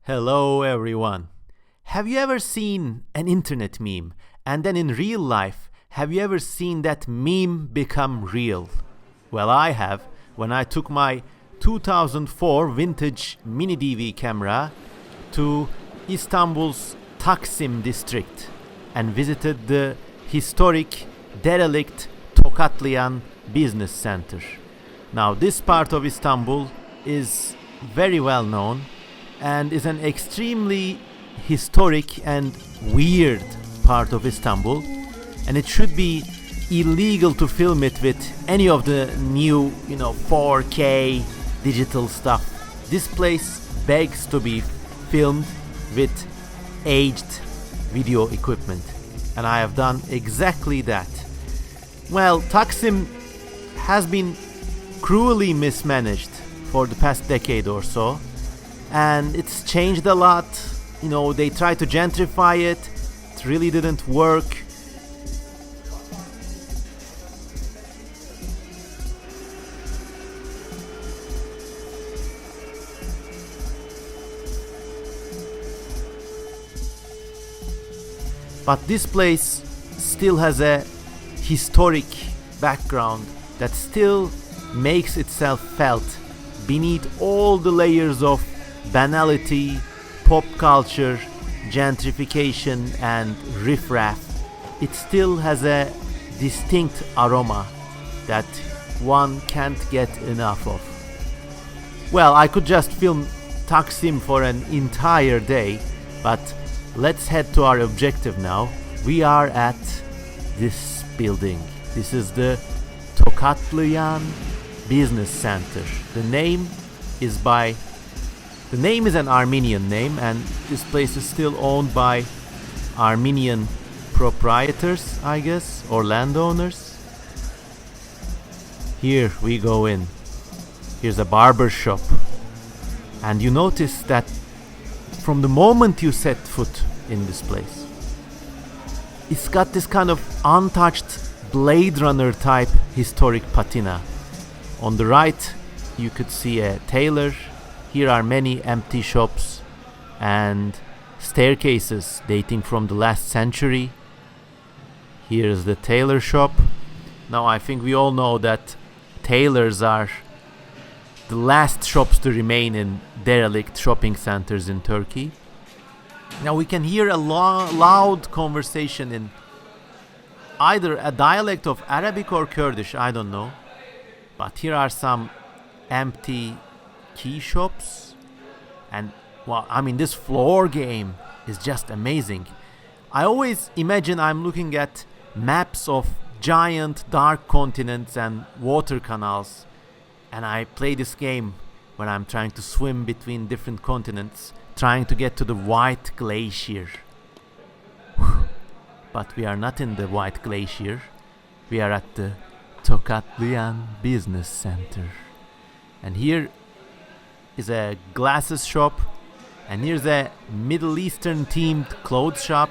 Hello everyone. Have you ever seen an internet meme and then in real life, have you ever seen that meme become real? Well, I have when I took my 2004 vintage MiniDV camera to Istanbul's Taksim district and visited the historic Derelict Tokatlıyan Business Centre. Now, this part of Istanbul is very well known and is an extremely historic and weird part of Istanbul, and it should be illegal to film it with any of the new 4K digital stuff. This place begs to be filmed with aged video equipment, and I have done exactly that. Well, Taksim has been cruelly mismanaged for the past decade or so, and it's changed a lot. They tried to gentrify it. It really didn't work. But this place still has a historic background that still makes itself felt beneath all the layers of banality, pop culture, gentrification, and riffraff. It still has a distinct aroma that one can't get enough of. Well, I could just film Taksim for an entire day, but let's head to our objective now. We are at this building. This is the Tokatlıyan Business Centre. The name is an Armenian name, and this place is still owned by Armenian proprietors, I guess, or landowners. Here we go in. Here's a barber shop, and you notice that from the moment you set foot in this place, it's got this kind of untouched Blade Runner type historic patina. On the right you could see a tailor. Here are many empty shops and staircases dating from the last century. Here's the tailor shop. Now, I think we all know that tailors are the last shops to remain in derelict shopping centers in Turkey. Now, we can hear a loud conversation in either a dialect of Arabic or Kurdish, I don't know. But here are some empty key shops, and this floor game is just amazing. I always imagine I'm looking at maps of giant dark continents and water canals, and I play this game when I'm trying to swim between different continents, trying to get to the White Glacier. But we are not in the White Glacier. We are at the Tokatlıyan Business Centre, and here is a glasses shop, and here's a Middle Eastern themed clothes shop,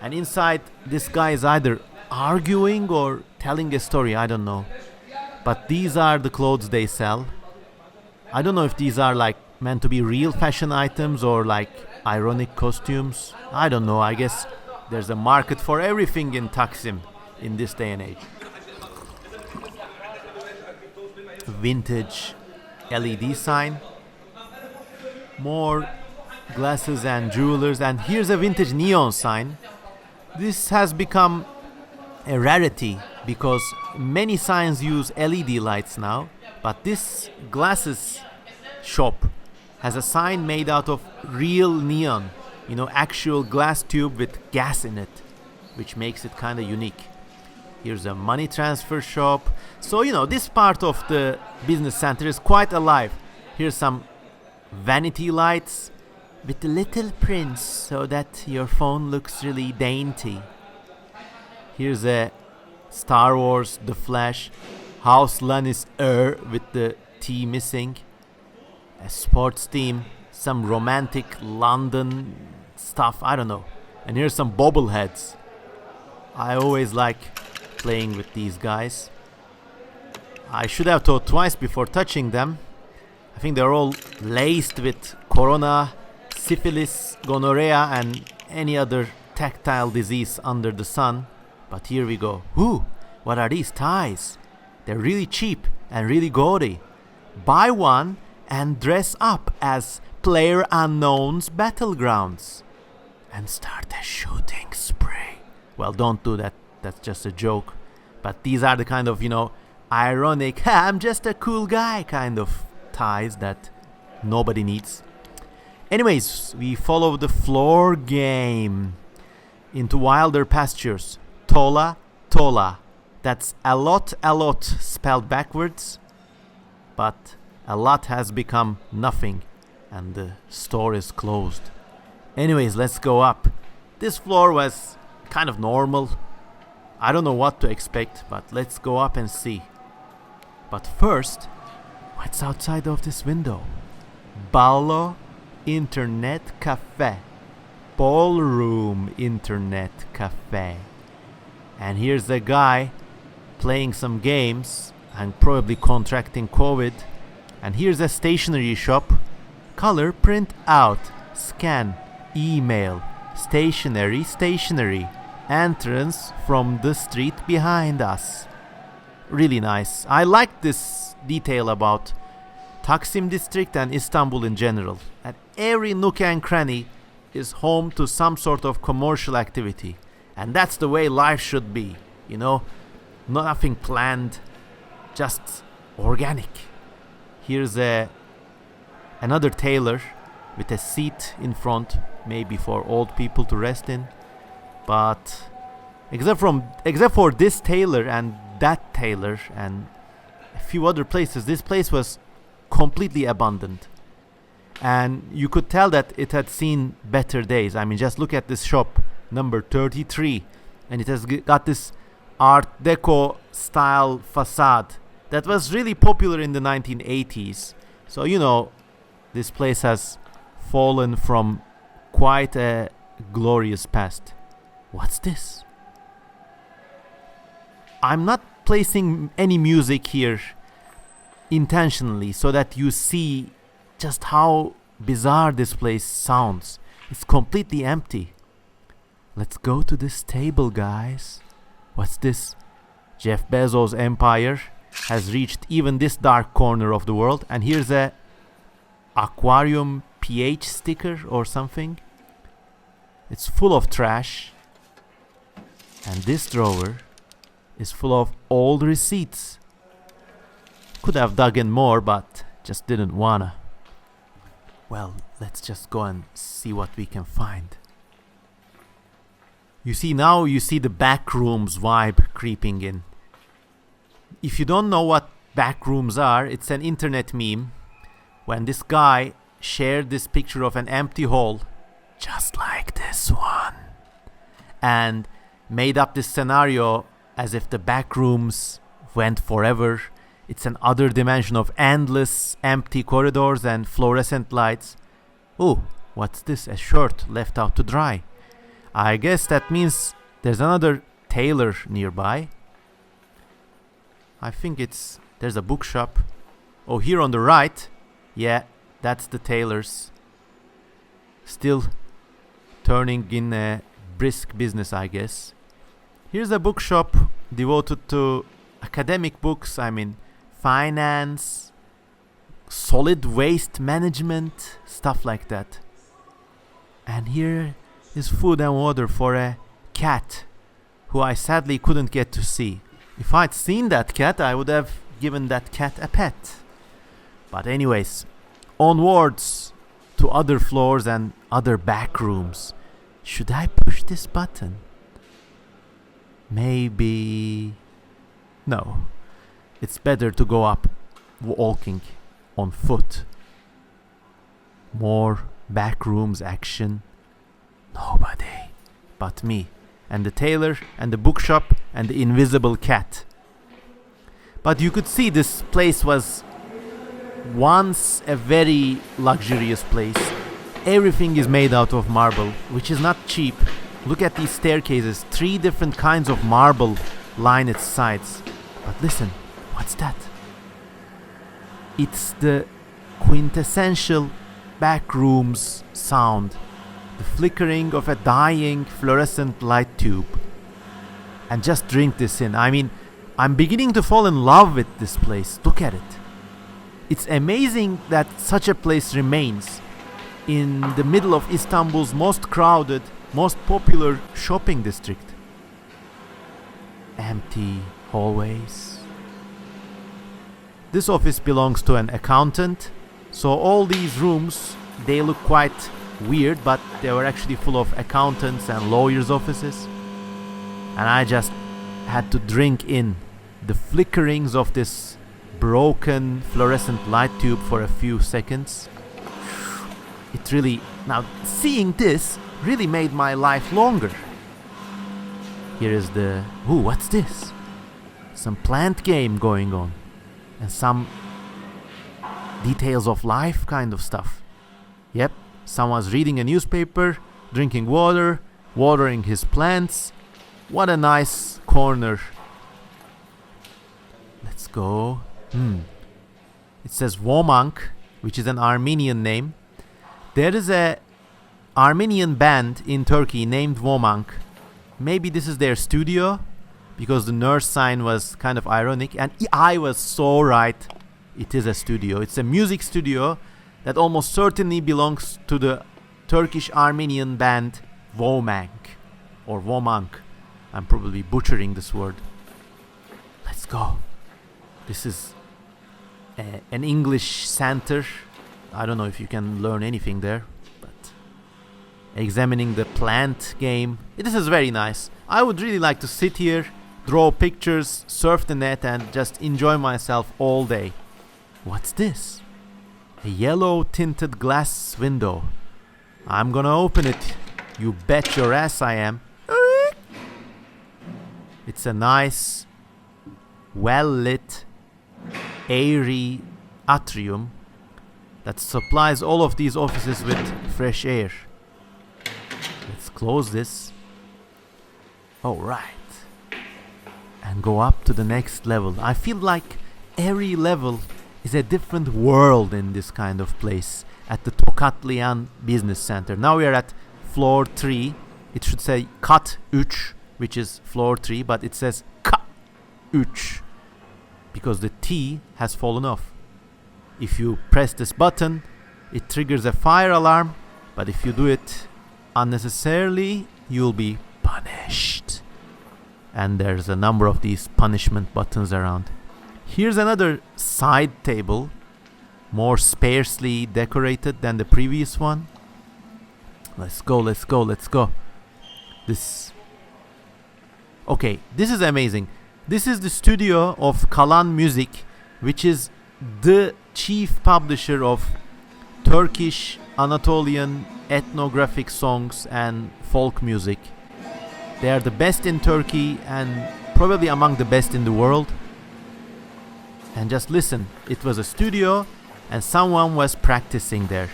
and inside this guy is either arguing or telling a story, I don't know. But these are the clothes they sell. I don't know if these are meant to be real fashion items or ironic costumes. I don't know. I guess there's a market for everything in Taksim in this day and age. Vintage LED sign. More glasses and jewelers, and here's a vintage neon sign. This has become a rarity because many signs use LED lights now, but this glasses shop has a sign made out of real neon, actual glass tube with gas in it, which makes it kind of unique. Here's a money transfer shop. So this part of the business center is quite alive. Here's some vanity lights with the little prints so that your phone looks really dainty. Here's a Star Wars, The Flash, House Lannis with the T missing, a sports team, some romantic London stuff, I don't know. And here's some bobbleheads. I always like playing with these guys. I should have thought twice before touching them. I think they're all laced with Corona syphilis, gonorrhea, and any other tactile disease under the sun. But here we go. Ooh, what are these ties? They're really cheap and really gaudy. Buy one and dress up as Player Unknown's battlegrounds and start a shooting spree. Well, don't do that. That's just a joke. But these are the kind of, ironic, I'm just a cool guy kind of ties that nobody needs. Anyways, we follow the floor game into wilder pastures. Tola, Tola. That's a lot spelled backwards. But a lot has become nothing and the store is closed. Anyways, let's go up. This floor was kind of normal. I don't know what to expect, but let's go up and see. But first, what's outside of this window? Ballo Internet Cafe. Ballroom Internet Cafe. And here's a guy playing some games and probably contracting COVID. And here's a stationery shop. Color print out. Scan. Email. Stationery. Entrance from the street behind us. Really nice. I like this detail about Taksim district and Istanbul in general. At every nook and cranny is home to some sort of commercial activity. And that's the way life should be. Nothing planned, just organic. Here's another tailor with a seat in front, maybe for old people to rest in. But except for this tailor and that tailor and a few other places, this place was completely abandoned. And you could tell that it had seen better days. I mean, just look at this shop, number 33. And it has got this Art Deco style facade that was really popular in the 1980s. So, this place has fallen from quite a glorious past. What's this? I'm not placing any music here intentionally so that you see just how bizarre this place sounds. It's completely empty. Let's go to this table, guys. What's this? Jeff Bezos' empire has reached even this dark corner of the world, and here's a aquarium pH sticker or something. It's full of trash. And this drawer is full of old receipts. Could have dug in more, but just didn't wanna. Well, let's just go and see what we can find. You see the Backrooms vibe creeping in. If you don't know what Backrooms are, it's an internet meme when this guy shared this picture of an empty hall, just like this one, and made up this scenario as if the Backrooms went forever. It's an other dimension of endless empty corridors and fluorescent lights. Oh, what's this? A shirt left out to dry. I guess that means there's another tailor nearby. I think there's a bookshop. Oh, here on the right. Yeah, that's the tailor's. Still turning in a brisk business, I guess. Here's a bookshop devoted to academic books. I mean, finance, solid waste management, stuff like that. And here is food and water for a cat who I sadly couldn't get to see. If I'd seen that cat, I would have given that cat a pet. But anyways, onwards to other floors and other back rooms. Should I push this button? Maybe... No. It's better to go up walking on foot. More back rooms action. Nobody but me and the tailor and the bookshop and the invisible cat. But you could see this place was once a very luxurious place. Everything is made out of marble, which is not cheap. Look at these staircases. 3 different kinds of marble line its sides. But listen, what's that? It's the quintessential Backrooms sound, the flickering of a dying fluorescent light tube. And just drink this in. I mean, I'm beginning to fall in love with this place. Look at it. It's amazing that such a place remains in the middle of Istanbul's most crowded, most popular shopping district. Empty hallways. This office belongs to an accountant, so all these rooms, they look quite weird, but they were actually full of accountants and lawyers' offices. And I just had to drink in the flickerings of this broken fluorescent light tube for a few seconds. It really, now seeing this really made my life longer. Here is the, what's this? Some plant game going on. And some details of life kind of stuff. Yep, someone's reading a newspaper, drinking water, watering his plants. What a nice corner. Let's go. It says Womank, which is an Armenian name. There is a Armenian band in Turkey named Womank. Maybe this is their studio, because the nurse sign was kind of ironic. And I was so right. It is a studio. It's a music studio that almost certainly belongs to the Turkish Armenian band Womank or Womank. I'm probably butchering this word. Let's go. This is an English center. I don't know if you can learn anything there, but examining the plant game. This is very nice. I would really like to sit here, draw pictures, surf the net, and just enjoy myself all day. What's this? A yellow tinted glass window. I'm gonna open it. You bet your ass I am. It's a nice, well-lit, airy atrium that supplies all of these offices with fresh air. Let's close this. Alright. And go up to the next level. I feel like every level is a different world in this kind of place at the Tokatlıyan Business Centre. Now we are at floor 3. It should say Kat 3, which is floor 3, but it says Kat 3 because the T has fallen off. If you press this button, it triggers a fire alarm, but if you do it unnecessarily, you'll be punished. And there's a number of these punishment buttons around. Here's another side table, more sparsely decorated than the previous one. Let's go, let's go, let's go. Okay, this is amazing. This is the studio of Kalan Music, which is the chief publisher of Turkish, Anatolian, ethnographic songs and folk music. They are the best in Turkey and probably among the best in the world. And just listen, it was a studio and someone was practicing there.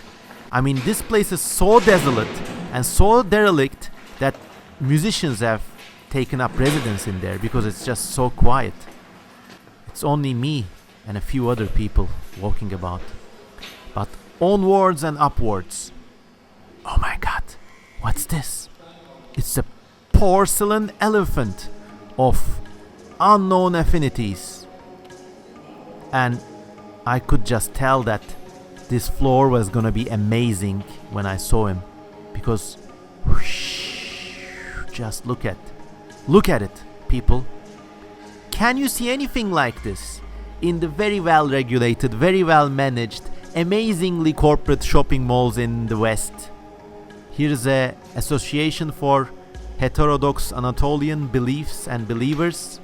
I mean, this place is so desolate and so derelict that musicians have taken up residence in there because it's just so quiet. It's only me and a few other people walking about. But onwards and upwards. Oh my god, what's this? It's a porcelain elephant of unknown affinities. And I could just tell that this floor was gonna be amazing when I saw him. Because just look at it, people. Can you see anything like this in the very well regulated, very well managed, amazingly corporate shopping malls in the West? Here's a Association for Heterodox Anatolian Beliefs and Believers.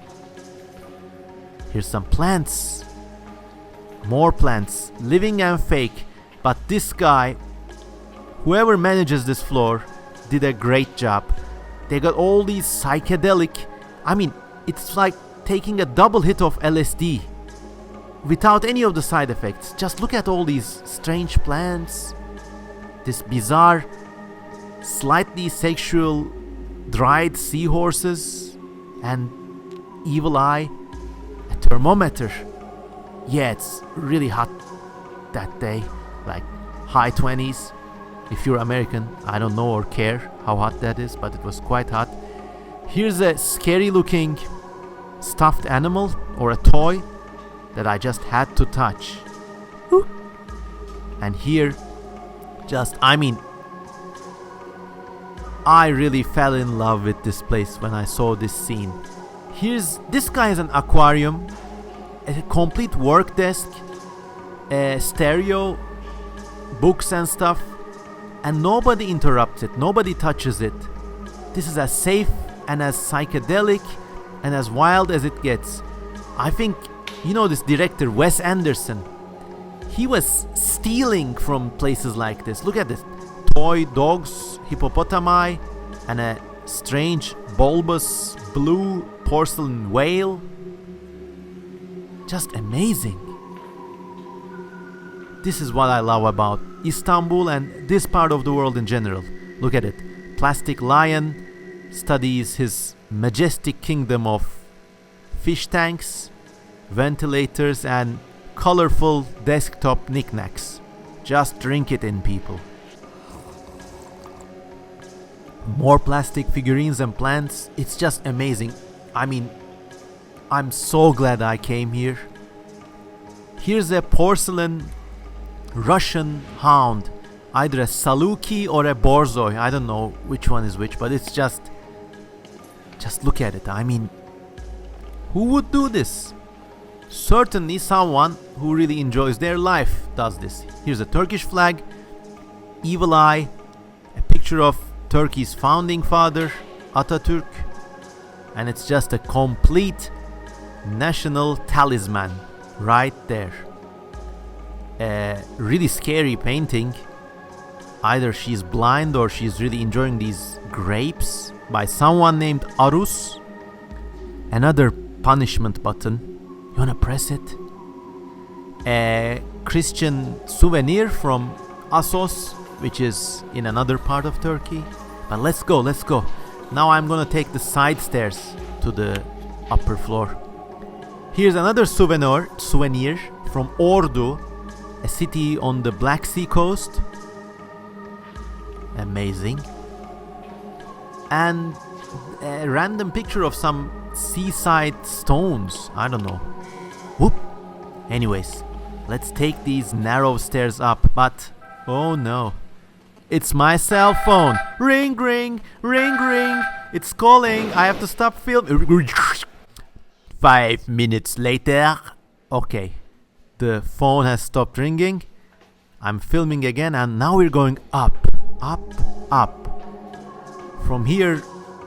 Here's some plants. More plants, living and fake. But this guy, whoever manages this floor, did a great job. They got all these psychedelic, I mean, it's like taking a double hit of LSD without any of the side effects. Just look at all these strange plants, this bizarre, slightly sexual dried seahorses, and evil eye, a thermometer. Yeah, it's really hot that day, like high 20s. If you're American, I don't know or care how hot that is, but it was quite hot. Here's a scary looking stuffed animal or a toy that I just had to touch. And here, I really fell in love with this place when I saw this scene. This guy is an aquarium, a complete work desk, a stereo, books and stuff, and nobody interrupts it, nobody touches it. This is as safe and as psychedelic and as wild as it gets. I think, this director, Wes Anderson, he was stealing from places like this. Look at this. Toy dogs, hippopotami, and a strange bulbous blue porcelain whale. Just amazing. This is what I love about Istanbul and this part of the world in general. Look at it. Plastic lion studies his majestic kingdom of fish tanks, ventilators, and colorful desktop knickknacks. Just drink it in, people. More plastic figurines and plants. It's just amazing. I'm so glad I came here. Here's a porcelain Russian hound. Either a Saluki or a Borzoi. I don't know which one is which, but it's just look at it. Who would do this? Certainly someone who really enjoys their life does this. Here's a Turkish flag, evil eye, a picture of Turkey's founding father, Atatürk, and it's just a complete national talisman right there. A really scary painting. Either she's blind or she's really enjoying these grapes by someone named Arus. Another punishment button. You wanna press it? A Christian souvenir from Assos, which is in another part of Turkey. But let's go. Now I'm gonna take the side stairs to the upper floor. Here's another souvenir from Ordu, a city on the Black Sea coast. Amazing. And a random picture of some seaside stones. I don't know. Whoop. Anyways, let's take these narrow stairs up, but oh no. It's my cell phone. Ring, ring, ring, ring. It's calling. I have to stop filming. 5 minutes later. Okay. The phone has stopped ringing. I'm filming again, and now we're going up. From here,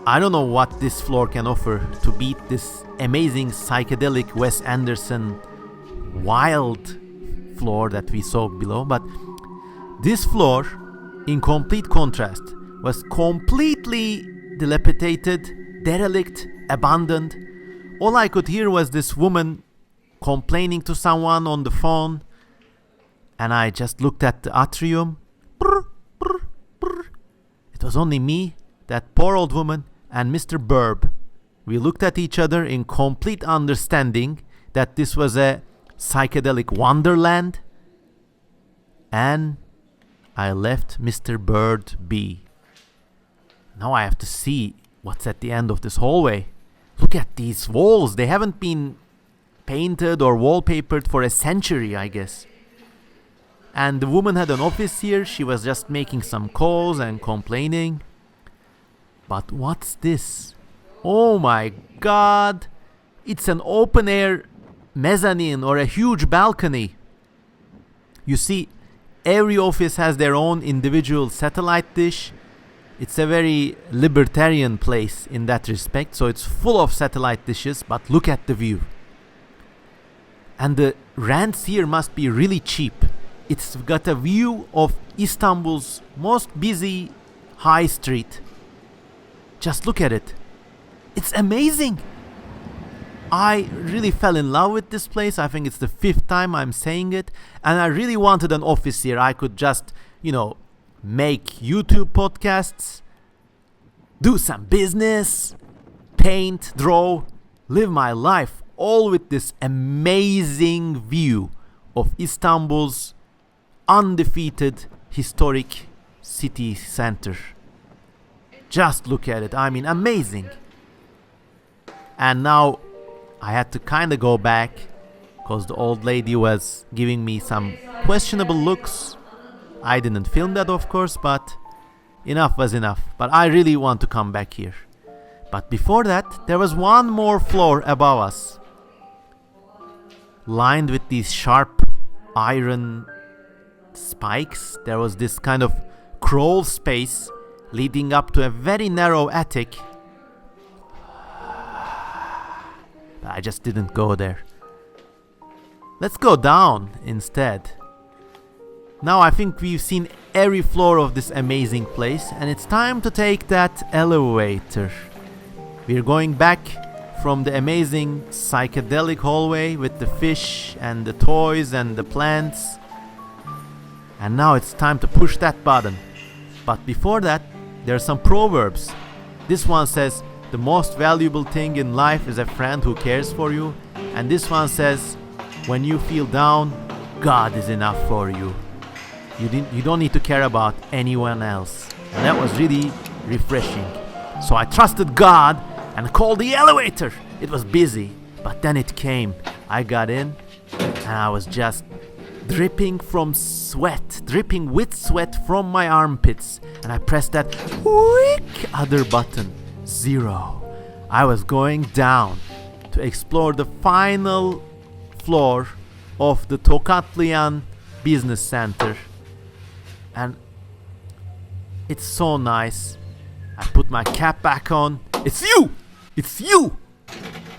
I don't know what this floor can offer to beat this amazing psychedelic Wes Anderson wild floor that we saw below, but this floor, in complete contrast, was completely dilapidated, derelict, abandoned. All I could hear was this woman complaining to someone on the phone, and I just looked at the atrium. Brr, brr, brr. It was only me, that poor old woman, and Mr. Burb. We looked at each other in complete understanding that this was a psychedelic wonderland, and I left Mr. Bird be. Now I have to see what's at the end of this hallway. Look at these walls. They haven't been painted or wallpapered for a century, I guess. And the woman had an office here. She was just making some calls and complaining. But what's this? Oh my god! It's an open air mezzanine or a huge balcony. You see, every office has their own individual satellite dish. It's a very libertarian place in that respect, so it's full of satellite dishes, but look at the view. And the rents here must be really cheap. It's got a view of Istanbul's most busy high street. Just look at it. It's amazing. I really fell in love with this place. I think it's the 5th time I'm saying it. And I really wanted an office here. I could just, make YouTube podcasts, do some business, paint, draw, live my life, all with this amazing view of Istanbul's undefeated historic city center. Just look at it. I mean, amazing. And now I had to kind of go back because the old lady was giving me some questionable looks. I didn't film that, of course, but enough was enough. But I really want to come back here. But before that, there was one more floor above us, lined with these sharp iron spikes. There was this kind of crawl space leading up to a very narrow attic. But I just didn't go there. Let's go down instead. Now I think we've seen every floor of this amazing place, and it's time to take that elevator. We're going back from the amazing psychedelic hallway with the fish and the toys and the plants. And now it's time to push that button. But before that, there are some proverbs. This one says, the most valuable thing in life is a friend who cares for you. And this one says, when you feel down, God is enough for you. You don't need to care about anyone else. And that was really refreshing. So I trusted God and called the elevator. It was busy, but then it came. I got in and I was just dripping with sweat from my armpits. And I pressed that quick other button, 0. I was going down to explore the final floor of the Tokatlıyan Business Centre. And it's so nice. I put my cap back on. It's you! It's you!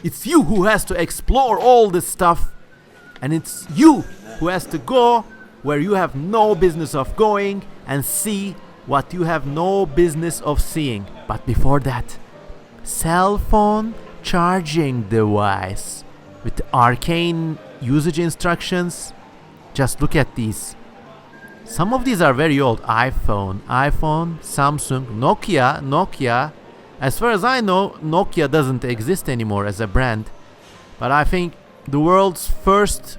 It's you who has to explore all this stuff. And it's you who has to go where you have no business of going and see what you have no business of seeing. But before that, cell phone charging device with the arcane usage instructions. Just look at these. Some of these are very old. iPhone, Samsung, Nokia. As far as I know, Nokia doesn't exist anymore as a brand. But I think the world's first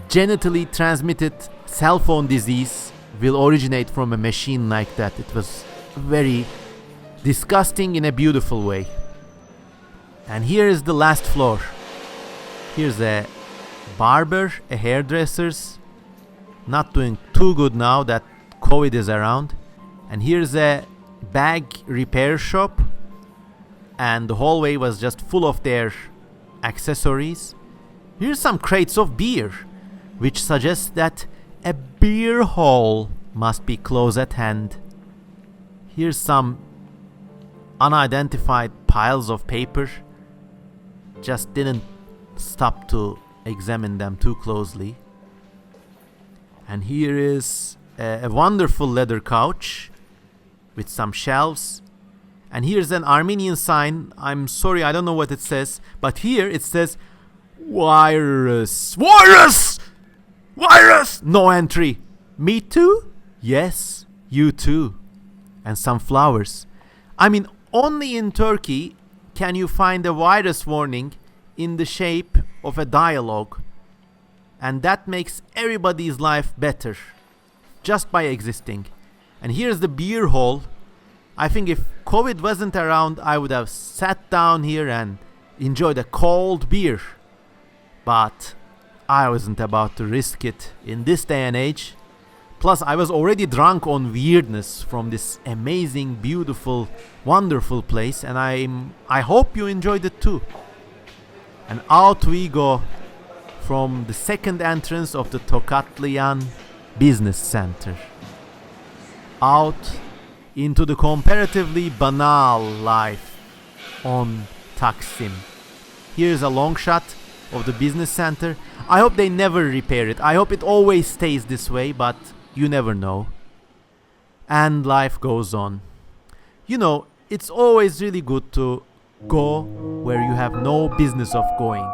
genitally transmitted cell phone disease will originate from a machine like that. It was very disgusting in a beautiful way. And here is the last floor. Here's a barber, a hairdresser's. Not doing too good now that COVID is around. And here's a bag repair shop. And the hallway was just full of their accessories. Here's some crates of beer, which suggests that a beer hall must be close at hand. Here's some unidentified piles of paper. Just didn't stop to examine them too closely. And here is a wonderful leather couch with some shelves. And here's an Armenian sign. I'm sorry, I don't know what it says. But here it says, virus. No entry. Me too? Yes, you too. And some flowers. I mean, only in Turkey can you find a virus warning in the shape of a dialogue. And that makes everybody's life better just by existing. And here's the beer hall. I think if COVID wasn't around, I would have sat down here and enjoyed a cold beer. But I wasn't about to risk it in this day and age. Plus, I was already drunk on weirdness from this amazing, beautiful, wonderful place. And I hope you enjoyed it too. And out we go from the second entrance of the Tokatlıyan Business Centre. Out into the comparatively banal life on Taksim. Here's a long shot of the business center. I hope they never repair it. I hope it always stays this way, but you never know. And life goes on. You know, it's always really good to go where you have no business of going.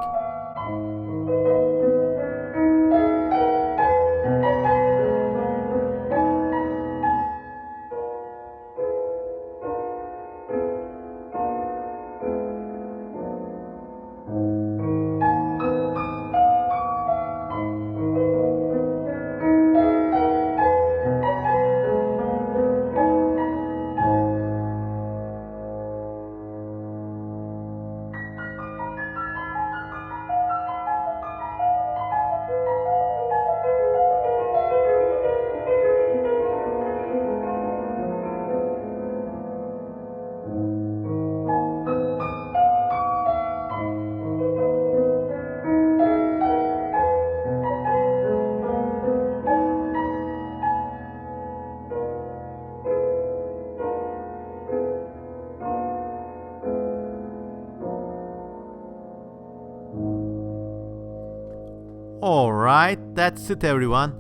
that's it, everyone.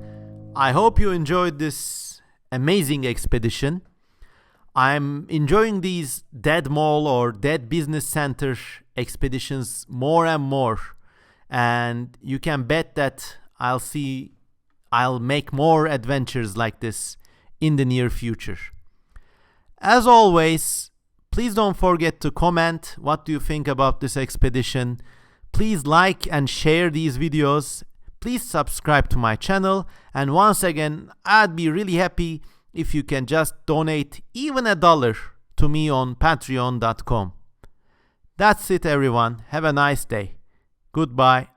I hope you enjoyed this amazing expedition. I'm enjoying these dead mall or dead business center expeditions more and more. And you can bet that I'll make more adventures like this in the near future. As always, please don't forget to comment what do you think about this expedition. Please like and share these videos. Please subscribe to my channel. And once again, I'd be really happy if you can just donate even $1 to me on patreon.com. That's it, everyone. Have a nice day. Goodbye.